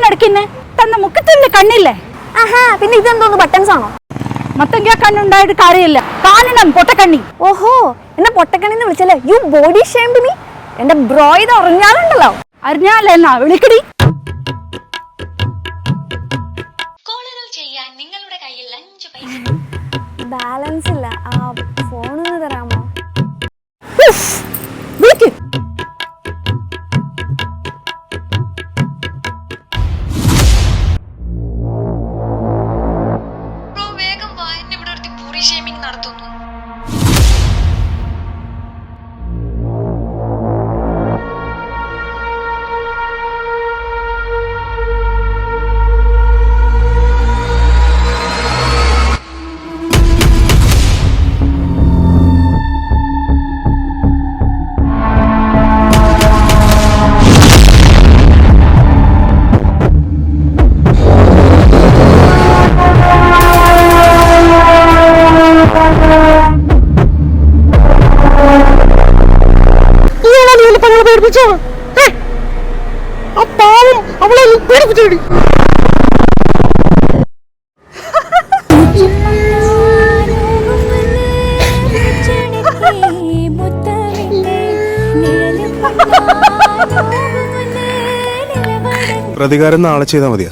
അടക്കിന്നെ തന്ന മുക്കത്തില്ലേ കണ്ണില്ലേ? ആഹാ, പിന്നെ ഇതെന്തോന്ന് ബട്ടൺസ് ആണോ? മത്തങ്ക കണ്ണുണ്ടായിട്ട് കാര്യമില്ല, കാണണം പൊട്ടക്കണ്ണി. ഓഹോ, എന്നെ പൊട്ടക്കണ്ണിന്ന് വിളിച്ചല്ലേ? You body shamed me. എന്റെ ബ്രോ ഇത് അറിഞ്ഞാലുണ്ടല്ലോ. അറിഞ്ഞാലെന്നാ വിളിക്കടി. ബാലൻസ് ഇല്ല, ആ ഫോണൊന്ന് തരാമോ? നടത്തുന്നു. പ്രതികാരം നാളെ ചെയ്താൽ മതിയാ.